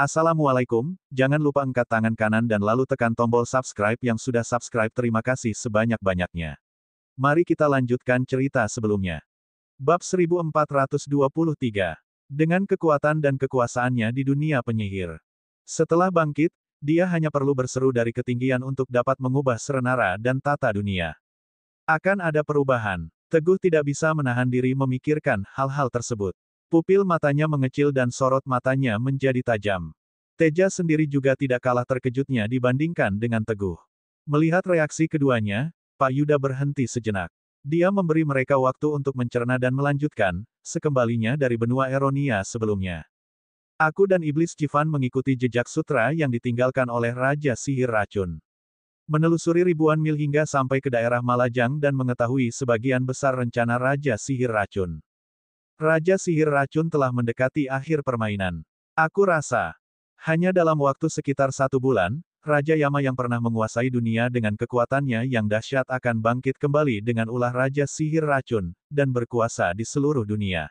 Assalamualaikum, jangan lupa angkat tangan kanan dan lalu tekan tombol subscribe yang sudah subscribe. Terima kasih sebanyak-banyaknya. Mari kita lanjutkan cerita sebelumnya. Bab 1423. Dengan kekuatan dan kekuasaannya di dunia penyihir. Setelah bangkit, dia hanya perlu berseru dari ketinggian untuk dapat mengubah serenara dan tata dunia. Akan ada perubahan. Teguh tidak bisa menahan diri memikirkan hal-hal tersebut. Pupil matanya mengecil dan sorot matanya menjadi tajam. Teja sendiri juga tidak kalah terkejutnya dibandingkan dengan Teguh. Melihat reaksi keduanya, Pak Yuda berhenti sejenak. Dia memberi mereka waktu untuk mencerna dan melanjutkan, sekembalinya dari benua Eronia sebelumnya. Aku dan Iblis Jivan mengikuti jejak sutra yang ditinggalkan oleh Raja Sihir Racun. Menelusuri ribuan mil hingga sampai ke daerah Malajang dan mengetahui sebagian besar rencana Raja Sihir Racun. Raja Sihir Racun telah mendekati akhir permainan. Aku rasa, hanya dalam waktu sekitar 1 bulan, Raja Yama yang pernah menguasai dunia dengan kekuatannya yang dahsyat akan bangkit kembali dengan ulah Raja Sihir Racun, dan berkuasa di seluruh dunia.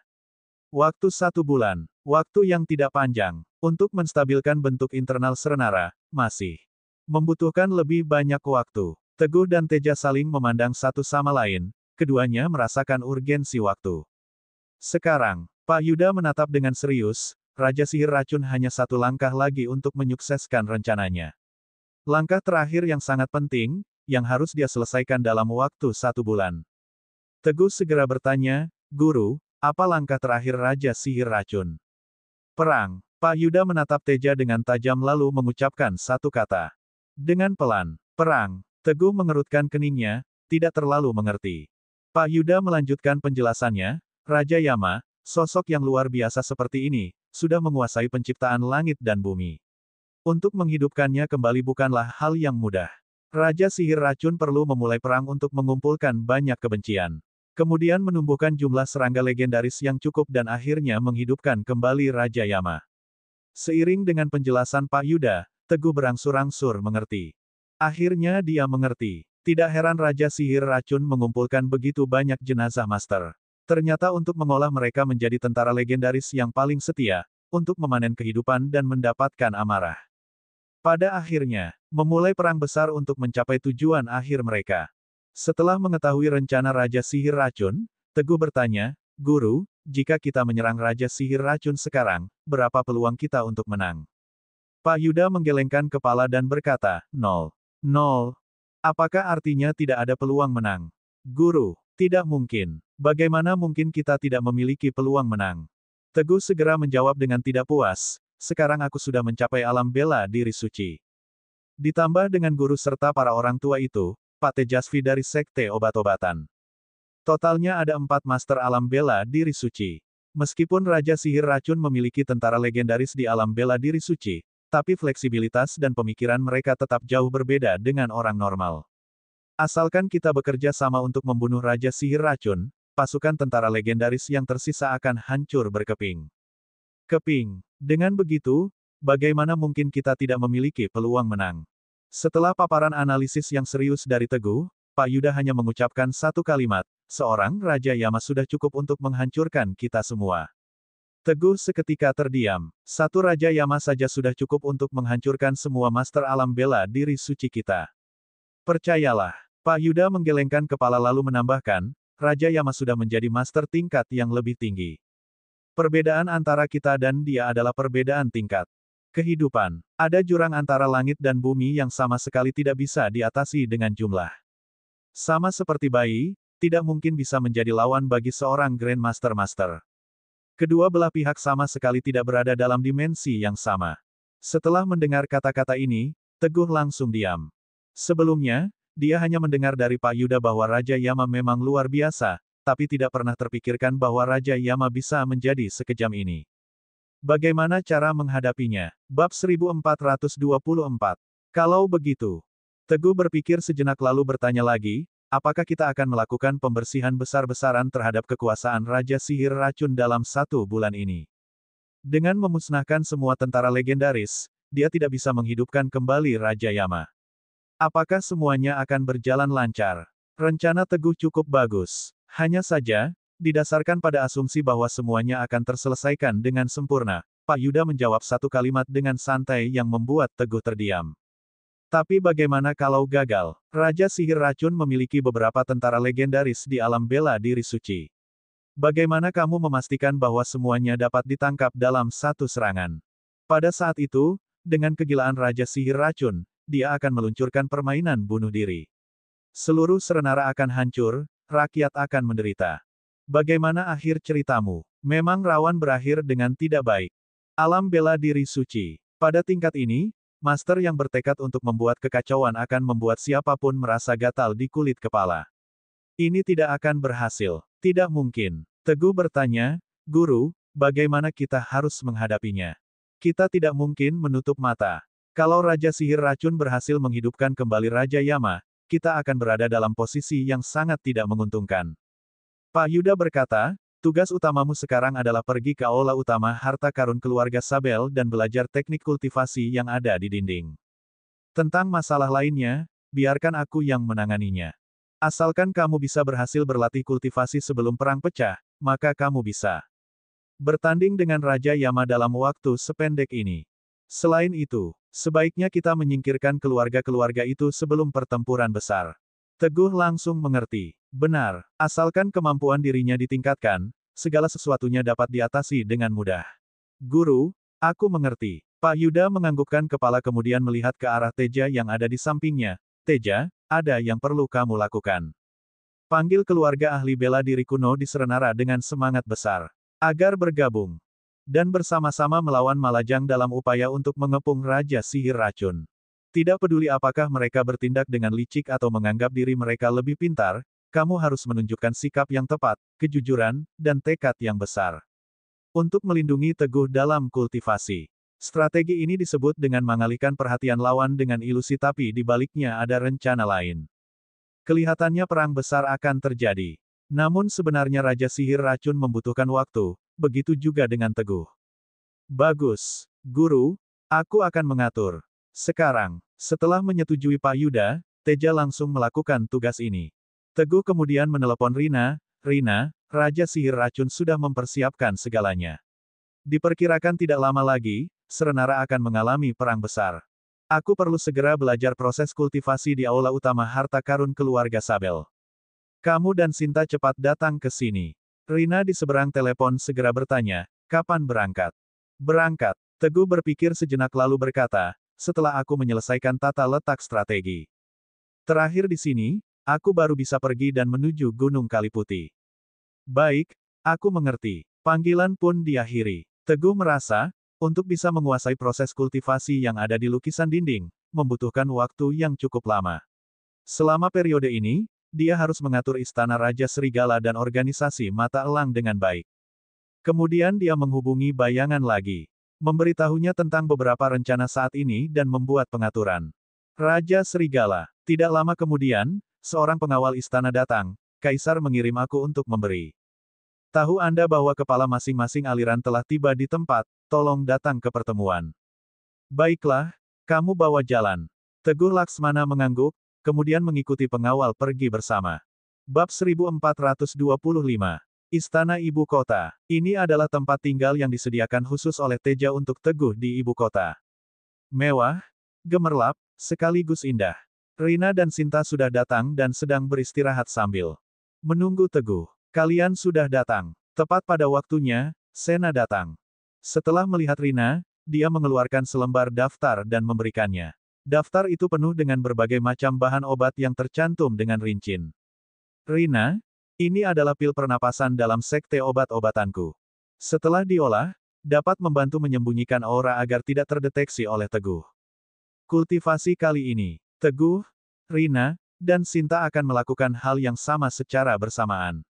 Waktu 1 bulan, waktu yang tidak panjang, untuk menstabilkan bentuk internal serenara, masih membutuhkan lebih banyak waktu. Teguh dan Teja saling memandang satu sama lain, keduanya merasakan urgensi waktu. Sekarang, Pak Yuda menatap dengan serius, Raja Sihir Racun hanya 1 langkah lagi untuk menyukseskan rencananya. Langkah terakhir yang sangat penting, yang harus dia selesaikan dalam waktu 1 bulan. Teguh segera bertanya, Guru, apa langkah terakhir Raja Sihir Racun? Perang. Pak Yuda menatap Teja dengan tajam lalu mengucapkan satu kata. Dengan pelan, perang. Teguh mengerutkan keningnya, tidak terlalu mengerti. Pak Yuda melanjutkan penjelasannya, Raja Yama, sosok yang luar biasa seperti ini, sudah menguasai penciptaan langit dan bumi. Untuk menghidupkannya kembali bukanlah hal yang mudah. Raja Sihir Racun perlu memulai perang untuk mengumpulkan banyak kebencian. Kemudian menumbuhkan jumlah serangga legendaris yang cukup dan akhirnya menghidupkan kembali Raja Yama. Seiring dengan penjelasan Pak Yuda, Teguh berangsur-angsur mengerti. Akhirnya dia mengerti. Tidak heran Raja Sihir Racun mengumpulkan begitu banyak jenazah master. Ternyata untuk mengolah mereka menjadi tentara legendaris yang paling setia, untuk memanen kehidupan dan mendapatkan amarah. Pada akhirnya, memulai perang besar untuk mencapai tujuan akhir mereka. Setelah mengetahui rencana Raja Sihir Racun, Teguh bertanya, Guru, jika kita menyerang Raja Sihir Racun sekarang, berapa peluang kita untuk menang? Pak Yuda menggelengkan kepala dan berkata, 0. 0. Apakah artinya tidak ada peluang menang? Guru, tidak mungkin. Bagaimana mungkin kita tidak memiliki peluang menang? Teguh segera menjawab dengan tidak puas, sekarang aku sudah mencapai alam bela diri suci. Ditambah dengan guru serta para orang tua itu, Pak Tejasvi dari Sekte Obat-Obatan. Totalnya ada 4 master alam bela diri suci. Meskipun Raja Sihir Racun memiliki tentara legendaris di alam bela diri suci, tapi fleksibilitas dan pemikiran mereka tetap jauh berbeda dengan orang normal. Asalkan kita bekerja sama untuk membunuh Raja Sihir Racun, pasukan tentara legendaris yang tersisa akan hancur berkeping. Keping. Dengan begitu, bagaimana mungkin kita tidak memiliki peluang menang? Setelah paparan analisis yang serius dari Teguh, Pak Yuda hanya mengucapkan satu kalimat, seorang Raja Yama sudah cukup untuk menghancurkan kita semua. Teguh seketika terdiam. 1 Raja Yama saja sudah cukup untuk menghancurkan semua master alam bela diri suci kita. Percayalah. Pak Yuda menggelengkan kepala lalu menambahkan, Raja Yama sudah menjadi master tingkat yang lebih tinggi. Perbedaan antara kita dan dia adalah perbedaan tingkat kehidupan. Ada jurang antara langit dan bumi yang sama sekali tidak bisa diatasi dengan jumlah. Sama seperti bayi, tidak mungkin bisa menjadi lawan bagi seorang Grandmaster Master. Kedua belah pihak sama sekali tidak berada dalam dimensi yang sama. Setelah mendengar kata-kata ini, Teguh langsung diam. Sebelumnya, dia hanya mendengar dari Pak Yuda bahwa Raja Yama memang luar biasa, tapi tidak pernah terpikirkan bahwa Raja Yama bisa menjadi sekejam ini. Bagaimana cara menghadapinya? Bab 1424. Kalau begitu, Teguh berpikir sejenak lalu bertanya lagi, apakah kita akan melakukan pembersihan besar-besaran terhadap kekuasaan Raja Sihir Racun dalam 1 bulan ini? Dengan memusnahkan semua tentara legendaris, dia tidak bisa menghidupkan kembali Raja Yama. Apakah semuanya akan berjalan lancar? Rencana Teguh cukup bagus. Hanya saja, didasarkan pada asumsi bahwa semuanya akan terselesaikan dengan sempurna, Pak Yuda menjawab satu kalimat dengan santai yang membuat Teguh terdiam. Tapi bagaimana kalau gagal? Raja Sihir Racun memiliki beberapa tentara legendaris di alam bela diri suci. Bagaimana kamu memastikan bahwa semuanya dapat ditangkap dalam satu serangan? Pada saat itu, dengan kegilaan Raja Sihir Racun, dia akan meluncurkan permainan bunuh diri. Seluruh Serenara akan hancur, rakyat akan menderita. Bagaimana akhir ceritamu? Memang rawan berakhir dengan tidak baik. Alam bela diri suci. Pada tingkat ini, Master yang bertekad untuk membuat kekacauan akan membuat siapapun merasa gatal di kulit kepala. Ini tidak akan berhasil. Tidak mungkin. Teguh bertanya, Guru, bagaimana kita harus menghadapinya? Kita tidak mungkin menutup mata. Kalau Raja Sihir Racun berhasil menghidupkan kembali Raja Yama, kita akan berada dalam posisi yang sangat tidak menguntungkan. Pak Yuda berkata, tugas utamamu sekarang adalah pergi ke aula utama harta karun keluarga Sabel dan belajar teknik kultivasi yang ada di dinding. Tentang masalah lainnya, biarkan aku yang menanganinya. Asalkan kamu bisa berhasil berlatih kultivasi sebelum perang pecah, maka kamu bisa bertanding dengan Raja Yama dalam waktu sependek ini. Selain itu, sebaiknya kita menyingkirkan keluarga-keluarga itu sebelum pertempuran besar. Teguh langsung mengerti. Benar, asalkan kemampuan dirinya ditingkatkan, segala sesuatunya dapat diatasi dengan mudah. Guru, aku mengerti. Pak Yuda menganggukkan kepala kemudian melihat ke arah Teja yang ada di sampingnya. Teja, ada yang perlu kamu lakukan. Panggil keluarga ahli bela diri kuno di Serenara dengan semangat besar. Agar bergabung. Dan bersama-sama melawan Malajang dalam upaya untuk mengepung Raja Sihir Racun. Tidak peduli apakah mereka bertindak dengan licik atau menganggap diri mereka lebih pintar, kamu harus menunjukkan sikap yang tepat, kejujuran, dan tekad yang besar. Untuk melindungi Teguh dalam kultivasi. Strategi ini disebut dengan mengalihkan perhatian lawan dengan ilusi tapi di baliknya ada rencana lain. Kelihatannya perang besar akan terjadi. Namun sebenarnya Raja Sihir Racun membutuhkan waktu, begitu juga dengan Teguh. Bagus, Guru, aku akan mengatur. Sekarang, setelah menyetujui Pak Yuda, Teja langsung melakukan tugas ini. Teguh kemudian menelepon Rina, Rina, Raja Sihir Racun sudah mempersiapkan segalanya. Diperkirakan tidak lama lagi, Serenara akan mengalami perang besar. Aku perlu segera belajar proses kultivasi di aula utama harta karun keluarga Sabel. Kamu dan Sinta cepat datang ke sini. Rina di seberang telepon segera bertanya, kapan berangkat? Berangkat. Teguh berpikir sejenak lalu berkata, setelah aku menyelesaikan tata letak strategi. Terakhir di sini, aku baru bisa pergi dan menuju Gunung Kaliputi. Baik, aku mengerti. Panggilan pun diakhiri. Teguh merasa, untuk bisa menguasai proses kultivasi yang ada di lukisan dinding, membutuhkan waktu yang cukup lama. Selama periode ini, dia harus mengatur Istana Raja Serigala dan organisasi Mata Elang dengan baik. Kemudian dia menghubungi Bayangan lagi. Memberitahunya tentang beberapa rencana saat ini dan membuat pengaturan. Raja Serigala. Tidak lama kemudian, seorang pengawal istana datang, Kaisar mengirim aku untuk memberi tahu Anda bahwa kepala masing-masing aliran telah tiba di tempat, tolong datang ke pertemuan. Baiklah, kamu bawa jalan. Teguh Laksmana mengangguk, kemudian mengikuti pengawal pergi bersama. Bab 1425. Istana Ibu Kota. Ini adalah tempat tinggal yang disediakan khusus oleh Teja untuk Teguh di Ibu Kota. Mewah, gemerlap, sekaligus indah. Rina dan Sinta sudah datang dan sedang beristirahat sambil menunggu Teguh. Kalian sudah datang. Tepat pada waktunya, Sena datang. Setelah melihat Rina, dia mengeluarkan selembar daftar dan memberikannya. Daftar itu penuh dengan berbagai macam bahan obat yang tercantum dengan rinci. Rina, ini adalah pil pernapasan dalam sekte obat-obatanku. Setelah diolah, dapat membantu menyembunyikan aura agar tidak terdeteksi oleh Teguh. Kultivasi kali ini, Teguh, Rina, dan Sinta akan melakukan hal yang sama secara bersamaan.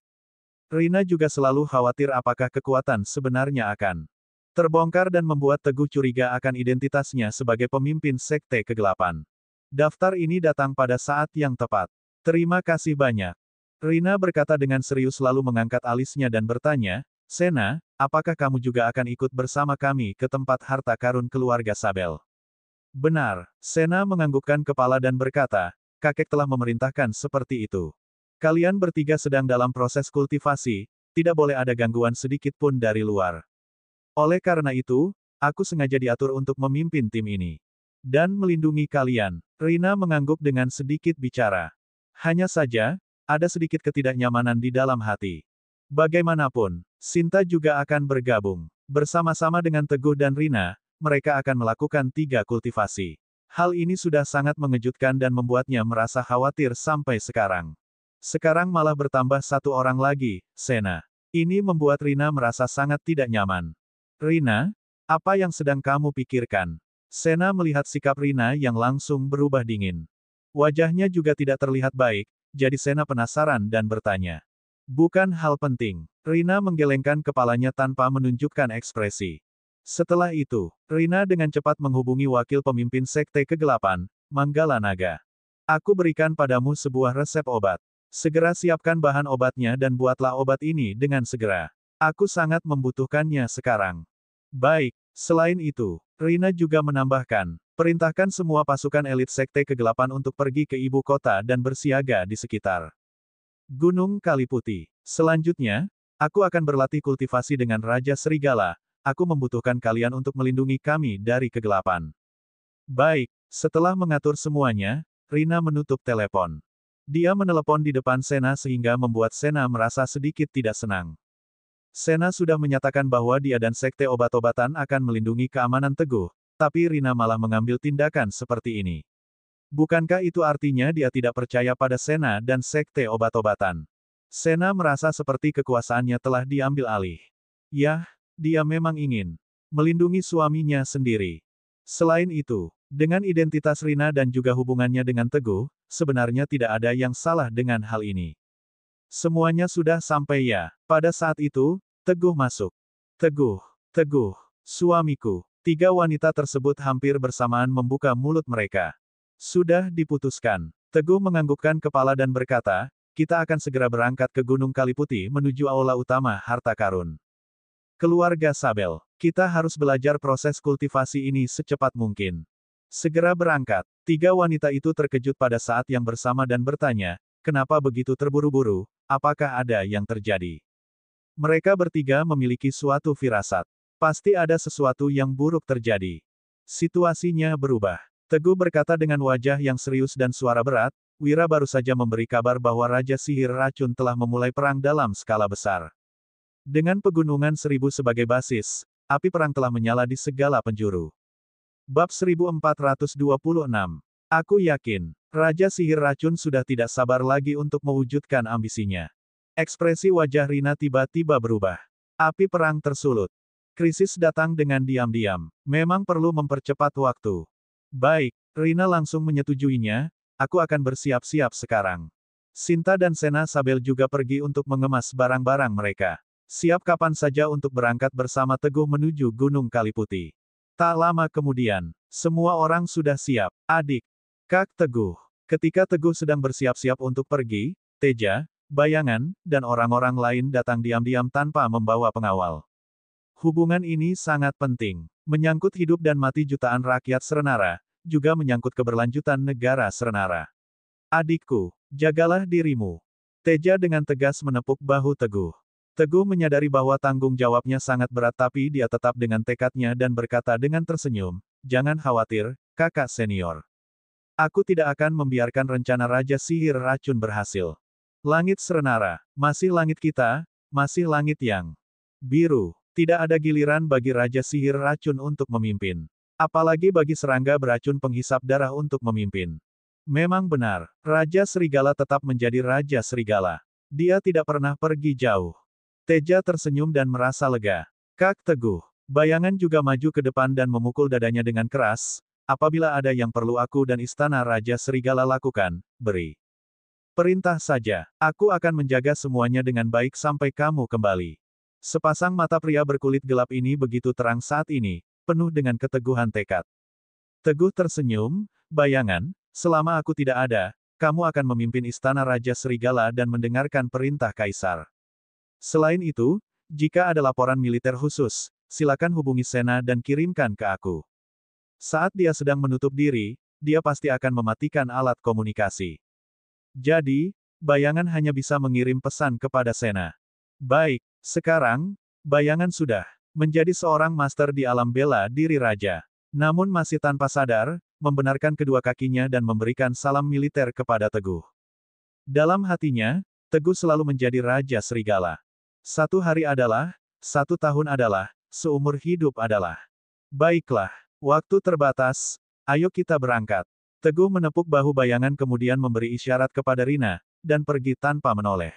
Rina juga selalu khawatir apakah kekuatan sebenarnya akan terbongkar dan membuat Teguh curiga akan identitasnya sebagai pemimpin sekte kegelapan. Daftar ini datang pada saat yang tepat. Terima kasih banyak. Rina berkata dengan serius lalu mengangkat alisnya dan bertanya, Sena, apakah kamu juga akan ikut bersama kami ke tempat harta karun keluarga Sabel? Benar, Sena menganggukkan kepala dan berkata, kakek telah memerintahkan seperti itu. Kalian bertiga sedang dalam proses kultivasi, tidak boleh ada gangguan sedikit pun dari luar. Oleh karena itu, Aku sengaja diatur untuk memimpin tim ini. Dan melindungi kalian. Rina mengangguk dengan sedikit bicara. Hanya saja, ada sedikit ketidaknyamanan di dalam hati. Bagaimanapun, Sinta juga akan bergabung. Bersama-sama dengan Teguh dan Rina, mereka akan melakukan 3 kultivasi. Hal ini sudah sangat mengejutkan dan membuatnya merasa khawatir sampai sekarang. Sekarang malah bertambah 1 orang lagi, Sena. Ini membuat Rina merasa sangat tidak nyaman. Rina, apa yang sedang kamu pikirkan? Sena melihat sikap Rina yang langsung berubah dingin. Wajahnya juga tidak terlihat baik, jadi Sena penasaran dan bertanya. Bukan hal penting. Rina menggelengkan kepalanya tanpa menunjukkan ekspresi. Setelah itu, Rina dengan cepat menghubungi wakil pemimpin Sekte Kegelapan, Manggala Naga. Aku berikan padamu sebuah resep obat. Segera siapkan bahan obatnya dan buatlah obat ini dengan segera. Aku sangat membutuhkannya sekarang. Baik, selain itu, Rina juga menambahkan, perintahkan semua pasukan elit Sekte Kegelapan untuk pergi ke ibu kota dan bersiaga di sekitar Gunung Kaliputi. Selanjutnya, aku akan berlatih kultivasi dengan Raja Serigala. Aku membutuhkan kalian untuk melindungi kami dari kegelapan. Baik, setelah mengatur semuanya, Rina menutup telepon. Dia menelepon di depan Sena sehingga membuat Sena merasa sedikit tidak senang. Sena sudah menyatakan bahwa dia dan Sekte Obat-obatan akan melindungi keamanan Teguh, tapi Rina malah mengambil tindakan seperti ini. Bukankah itu artinya dia tidak percaya pada Sena dan Sekte Obat-obatan? Sena merasa seperti kekuasaannya telah diambil alih. Yah, dia memang ingin melindungi suaminya sendiri. Selain itu, dengan identitas Rina dan juga hubungannya dengan Teguh, sebenarnya tidak ada yang salah dengan hal ini. Semuanya sudah sampai ya. Pada saat itu, Teguh masuk. Teguh, Teguh, suamiku. 3 wanita tersebut hampir bersamaan membuka mulut mereka. Sudah diputuskan. Teguh menganggukkan kepala dan berkata, kita akan segera berangkat ke Gunung Kaliputi menuju aula utama harta karun. Keluarga Sabel, kita harus belajar proses kultivasi ini secepat mungkin. Segera berangkat. 3 wanita itu terkejut pada saat yang bersama dan bertanya, kenapa begitu terburu-buru, apakah ada yang terjadi? Mereka bertiga memiliki suatu firasat. Pasti ada sesuatu yang buruk terjadi. Situasinya berubah. Teguh berkata dengan wajah yang serius dan suara berat, Wira baru saja memberi kabar bahwa Raja Sihir Racun telah memulai perang dalam skala besar. Dengan pegunungan 1000 sebagai basis, api perang telah menyala di segala penjuru. Bab 1426. Aku yakin, Raja Sihir Racun sudah tidak sabar lagi untuk mewujudkan ambisinya. Ekspresi wajah Rina tiba-tiba berubah. Api perang tersulut. Krisis datang dengan diam-diam. Memang perlu mempercepat waktu. Baik, Rina langsung menyetujuinya, aku akan bersiap-siap sekarang. Sinta dan Sena Sabel juga pergi untuk mengemas barang-barang mereka. Siap kapan saja untuk berangkat bersama Teguh menuju Gunung Kaliputi. Tak lama kemudian, semua orang sudah siap. Adik, Kak Teguh. Ketika Teguh sedang bersiap-siap untuk pergi, Teja, Bayangan, dan orang-orang lain datang diam-diam tanpa membawa pengawal. Hubungan ini sangat penting. Menyangkut hidup dan mati jutaan rakyat Serenara, juga menyangkut keberlanjutan negara Serenara. Adikku, jagalah dirimu. Teja dengan tegas menepuk bahu Teguh. Teguh menyadari bahwa tanggung jawabnya sangat berat tapi dia tetap dengan tekadnya dan berkata dengan tersenyum, jangan khawatir, kakak senior. Aku tidak akan membiarkan rencana Raja Sihir Racun berhasil. Langit Serenara, masih langit kita, masih langit yang biru. Tidak ada giliran bagi Raja Sihir Racun untuk memimpin. Apalagi bagi serangga beracun penghisap darah untuk memimpin. Memang benar, Raja Serigala tetap menjadi Raja Serigala. Dia tidak pernah pergi jauh. Teja tersenyum dan merasa lega. Kak Teguh, Bayangan juga maju ke depan dan memukul dadanya dengan keras. Apabila ada yang perlu aku dan Istana Raja Serigala lakukan, beri perintah saja. Aku akan menjaga semuanya dengan baik sampai kamu kembali. Sepasang mata pria berkulit gelap ini begitu terang saat ini, penuh dengan keteguhan tekad. Teguh tersenyum, Bayangan, selama aku tidak ada, kamu akan memimpin Istana Raja Serigala dan mendengarkan perintah Kaisar. Selain itu, jika ada laporan militer khusus, silakan hubungi Sena dan kirimkan ke aku. Saat dia sedang menutup diri, dia pasti akan mematikan alat komunikasi. Jadi, Bayangan hanya bisa mengirim pesan kepada Sena. Baik, sekarang, Bayangan sudah Menjadi seorang master di alam bela diri raja. Namun masih tanpa sadar, membenarkan kedua kakinya dan memberikan salam militer kepada Teguh. Dalam hatinya, Teguh selalu menjadi Raja Serigala. 1 hari adalah, 1 tahun adalah, seumur hidup adalah. Baiklah, waktu terbatas, ayo kita berangkat. Teguh menepuk bahu bayangan kemudian memberi isyarat kepada Rina, dan pergi tanpa menoleh.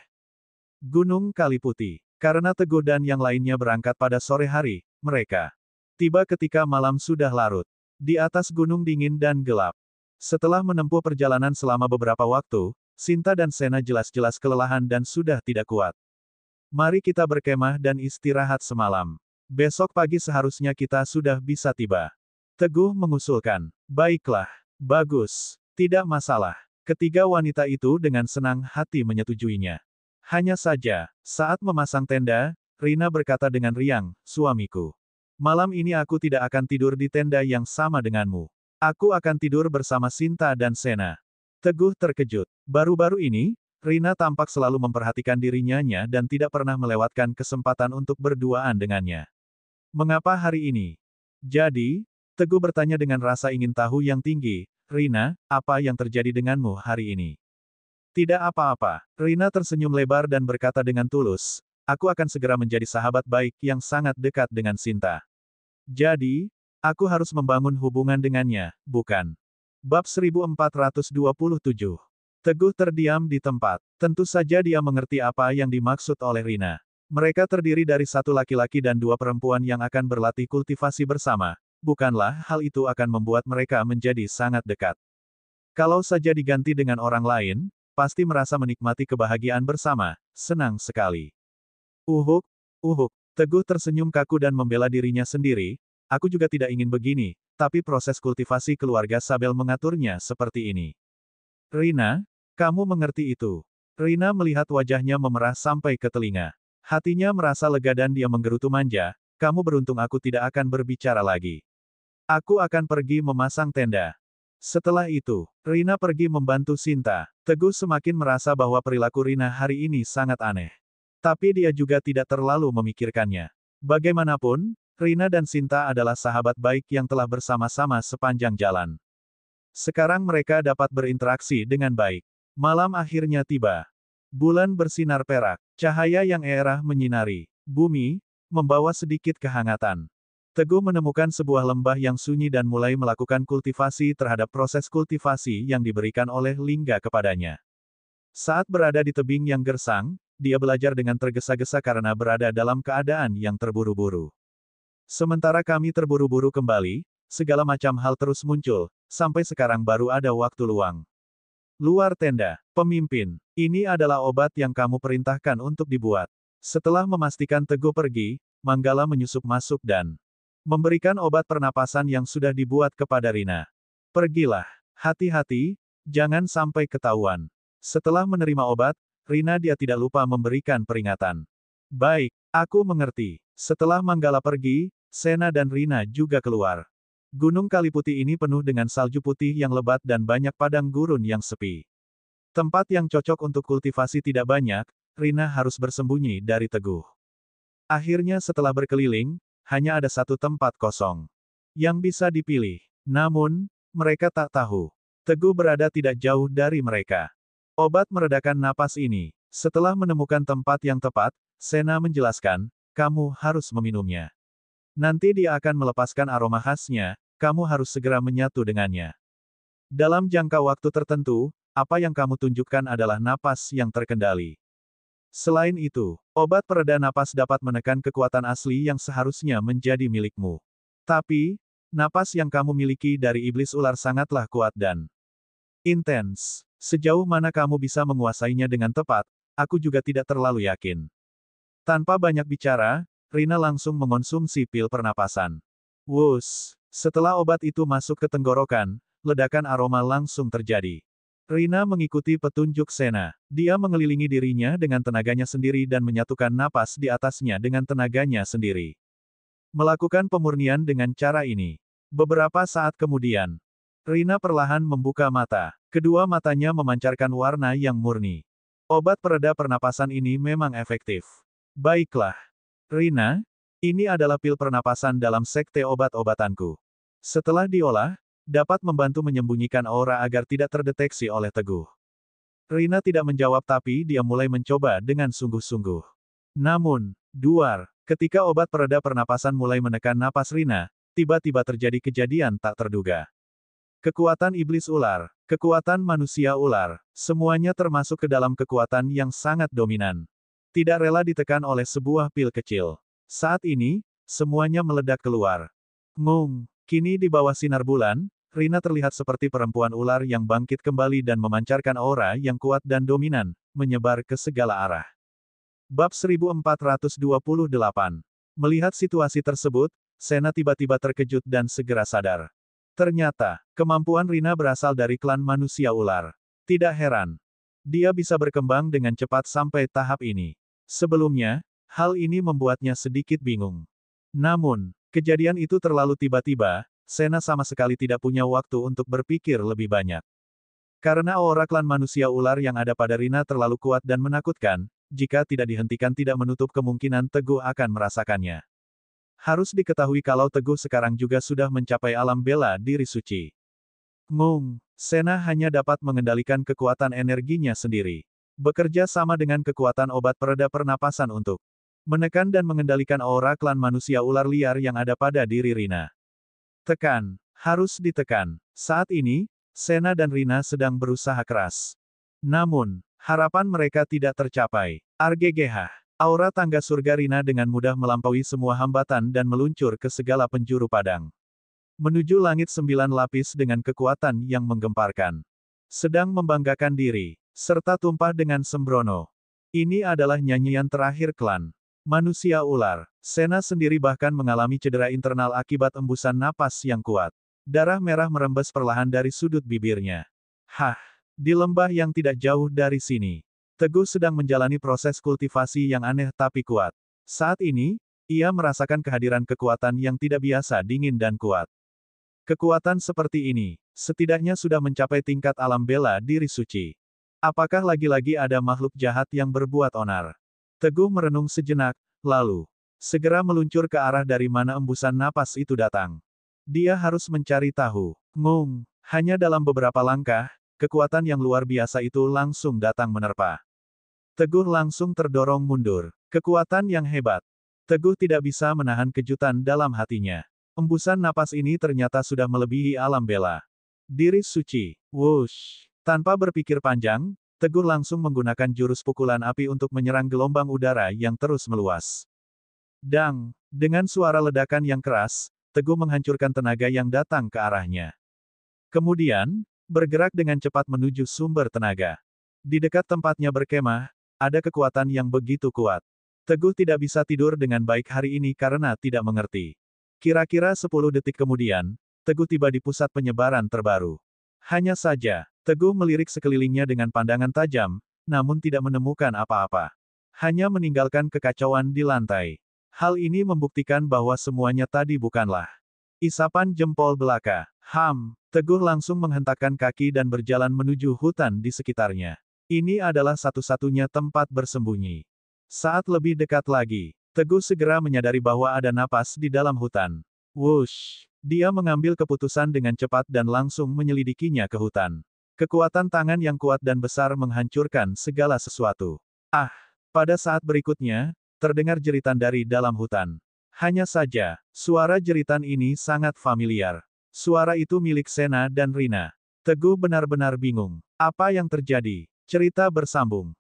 Gunung Kaliputi. Karena Teguh dan yang lainnya berangkat pada sore hari, mereka tiba ketika malam sudah larut. Di atas gunung dingin dan gelap. Setelah menempuh perjalanan selama beberapa waktu, Sinta dan Sena jelas-jelas kelelahan dan sudah tidak kuat. Mari kita berkemah dan istirahat semalam. Besok pagi seharusnya kita sudah bisa tiba. Teguh mengusulkan. Baiklah. Bagus. Tidak masalah. Ketiga wanita itu dengan senang hati menyetujuinya. Hanya saja, saat memasang tenda, Rina berkata dengan riang, suamiku. Malam ini aku tidak akan tidur di tenda yang sama denganmu. Aku akan tidur bersama Sinta dan Sena. Teguh terkejut. Baru-baru ini, Rina tampak selalu memperhatikan dirinya dan tidak pernah melewatkan kesempatan untuk berduaan dengannya. Mengapa hari ini? Jadi, Teguh bertanya dengan rasa ingin tahu yang tinggi, Rina, apa yang terjadi denganmu hari ini? Tidak apa-apa. Rina tersenyum lebar dan berkata dengan tulus, aku akan segera menjadi sahabat baik yang sangat dekat dengan Sinta. Jadi, aku harus membangun hubungan dengannya, bukan? Bab 1427. Teguh terdiam di tempat. Tentu saja dia mengerti apa yang dimaksud oleh Rina. Mereka terdiri dari 1 laki-laki dan 2 perempuan yang akan berlatih kultivasi bersama. Bukanlah hal itu akan membuat mereka menjadi sangat dekat. Kalau saja diganti dengan orang lain, pasti merasa menikmati kebahagiaan bersama. Senang sekali. Uhuk, uhuk. Teguh tersenyum kaku dan membela dirinya sendiri. Aku juga tidak ingin begini, tapi proses kultivasi keluarga Sabel mengaturnya seperti ini. Rina, kamu mengerti itu. Rina melihat wajahnya memerah sampai ke telinga. Hatinya merasa lega dan dia menggerutu manja, kamu beruntung aku tidak akan berbicara lagi. Aku akan pergi memasang tenda. Setelah itu, Rina pergi membantu Sinta. Teguh semakin merasa bahwa perilaku Rina hari ini sangat aneh. Tapi dia juga tidak terlalu memikirkannya. Bagaimanapun, Rina dan Sinta adalah sahabat baik yang telah bersama-sama sepanjang jalan. Sekarang mereka dapat berinteraksi dengan baik. Malam akhirnya tiba. Bulan bersinar perak. Cahaya yang cerah menyinari bumi, membawa sedikit kehangatan. Teguh menemukan sebuah lembah yang sunyi dan mulai melakukan kultivasi terhadap proses kultivasi yang diberikan oleh Lingga kepadanya. Saat berada di tebing yang gersang, dia belajar dengan tergesa-gesa karena berada dalam keadaan yang terburu-buru. Sementara kami terburu-buru kembali, segala macam hal terus muncul, sampai sekarang baru ada waktu luang. Luar tenda, pemimpin, ini adalah obat yang kamu perintahkan untuk dibuat. Setelah memastikan Teguh pergi, Manggala menyusup masuk dan memberikan obat pernapasan yang sudah dibuat kepada Rina. Pergilah, hati-hati, jangan sampai ketahuan. Setelah menerima obat, Rina dia tidak lupa memberikan peringatan. Baik, aku mengerti. Setelah Manggala pergi, Sena dan Rina juga keluar. Gunung Kaliputi ini penuh dengan salju putih yang lebat dan banyak padang gurun yang sepi. Tempat yang cocok untuk kultivasi tidak banyak, Rina harus bersembunyi dari Teguh. Akhirnya setelah berkeliling, hanya ada 1 tempat kosong yang bisa dipilih. Namun, mereka tak tahu. Teguh berada tidak jauh dari mereka. Obat meredakan napas ini. Setelah menemukan tempat yang tepat, Sena menjelaskan, kamu harus meminumnya. Nanti dia akan melepaskan aroma khasnya, kamu harus segera menyatu dengannya. Dalam jangka waktu tertentu, apa yang kamu tunjukkan adalah napas yang terkendali. Selain itu, obat pereda napas dapat menekan kekuatan asli yang seharusnya menjadi milikmu. Tapi, napas yang kamu miliki dari iblis ular sangatlah kuat dan intens. Sejauh mana kamu bisa menguasainya dengan tepat, aku juga tidak terlalu yakin. Tanpa banyak bicara, Rina langsung mengonsumsi pil pernapasan. Wus! Setelah obat itu masuk ke tenggorokan, ledakan aroma langsung terjadi. Rina mengikuti petunjuk Sena. Dia mengelilingi dirinya dengan tenaganya sendiri dan menyatukan napas di atasnya dengan tenaganya sendiri. Melakukan pemurnian dengan cara ini. Beberapa saat kemudian, Rina perlahan membuka mata. Kedua matanya memancarkan warna yang murni. Obat pereda pernapasan ini memang efektif. Baiklah. Rina, Ini adalah pil pernapasan dalam sekte obat-obatanku. Setelah diolah, dapat membantu menyembunyikan aura agar tidak terdeteksi oleh Teguh. Rina tidak menjawab tapi dia mulai mencoba dengan sungguh-sungguh. Namun, duar, ketika obat pereda pernapasan mulai menekan napas Rina, tiba-tiba terjadi kejadian tak terduga. Kekuatan iblis ular, kekuatan manusia ular, semuanya termasuk ke dalam kekuatan yang sangat dominan. Tidak rela ditekan oleh sebuah pil kecil. Saat ini, semuanya meledak keluar. Ngung, kini di bawah sinar bulan, Rina terlihat seperti perempuan ular yang bangkit kembali dan memancarkan aura yang kuat dan dominan, menyebar ke segala arah. Bab 1428. Melihat situasi tersebut, Sena tiba-tiba terkejut dan segera sadar. Ternyata, kemampuan Rina berasal dari klan manusia ular. Tidak heran. Dia bisa berkembang dengan cepat sampai tahap ini. Sebelumnya, hal ini membuatnya sedikit bingung. Namun, kejadian itu terlalu tiba-tiba, Sena sama sekali tidak punya waktu untuk berpikir lebih banyak. Karena aura klan manusia ular yang ada pada Rina terlalu kuat dan menakutkan, jika tidak dihentikan tidak menutup kemungkinan Teguh akan merasakannya. Harus diketahui kalau Teguh sekarang juga sudah mencapai alam bela diri suci. Ngung, Sena hanya dapat mengendalikan kekuatan energinya sendiri. Bekerja sama dengan kekuatan obat pereda pernapasan untuk menekan dan mengendalikan aura klan manusia ular liar yang ada pada diri Rina. Tekan, harus ditekan. Saat ini, Sena dan Rina sedang berusaha keras. Namun, harapan mereka tidak tercapai. RGGH, aura tangga surga Rina dengan mudah melampaui semua hambatan dan meluncur ke segala penjuru padang. Menuju langit 9 lapis dengan kekuatan yang menggemparkan. Sedang membanggakan diri, serta tumpah dengan sembrono. Ini adalah nyanyian terakhir klan manusia ular. Sena sendiri bahkan mengalami cedera internal akibat embusan napas yang kuat. Darah merah merembes perlahan dari sudut bibirnya. Hah, di lembah yang tidak jauh dari sini. Teguh sedang menjalani proses kultivasi yang aneh tapi kuat. Saat ini, ia merasakan kehadiran kekuatan yang tidak biasa dingin dan kuat. Kekuatan seperti ini, setidaknya sudah mencapai tingkat alam bela diri suci. Apakah lagi-lagi ada makhluk jahat yang berbuat onar? Teguh merenung sejenak, lalu segera meluncur ke arah dari mana embusan napas itu datang. Dia harus mencari tahu. Ngung, hanya dalam beberapa langkah, kekuatan yang luar biasa itu langsung datang menerpa. Teguh langsung terdorong mundur. Kekuatan yang hebat. Teguh tidak bisa menahan kejutan dalam hatinya. Embusan napas ini ternyata sudah melebihi alam bela diri suci. Wush! Tanpa berpikir panjang, Teguh langsung menggunakan jurus pukulan api untuk menyerang gelombang udara yang terus meluas. Dang! Dengan suara ledakan yang keras, Teguh menghancurkan tenaga yang datang ke arahnya. Kemudian, bergerak dengan cepat menuju sumber tenaga. Di dekat tempatnya berkemah, ada kekuatan yang begitu kuat. Teguh tidak bisa tidur dengan baik hari ini karena tidak mengerti. Kira-kira 10 detik kemudian, Teguh tiba di pusat penyebaran terbaru. Hanya saja, Teguh melirik sekelilingnya dengan pandangan tajam, namun tidak menemukan apa-apa. Hanya meninggalkan kekacauan di lantai. Hal ini membuktikan bahwa semuanya tadi bukanlah isapan jempol belaka. Teguh langsung menghentakkan kaki dan berjalan menuju hutan di sekitarnya. Ini adalah satu-satunya tempat bersembunyi. Saat lebih dekat lagi, Teguh segera menyadari bahwa ada napas di dalam hutan. Wush! Dia mengambil keputusan dengan cepat dan langsung menyelidikinya ke hutan. Kekuatan tangan yang kuat dan besar menghancurkan segala sesuatu. Pada saat berikutnya, terdengar jeritan dari dalam hutan. Hanya saja, suara jeritan ini sangat familiar. Suara itu milik Sena dan Rina. Teguh benar-benar bingung. Apa yang terjadi? Cerita bersambung.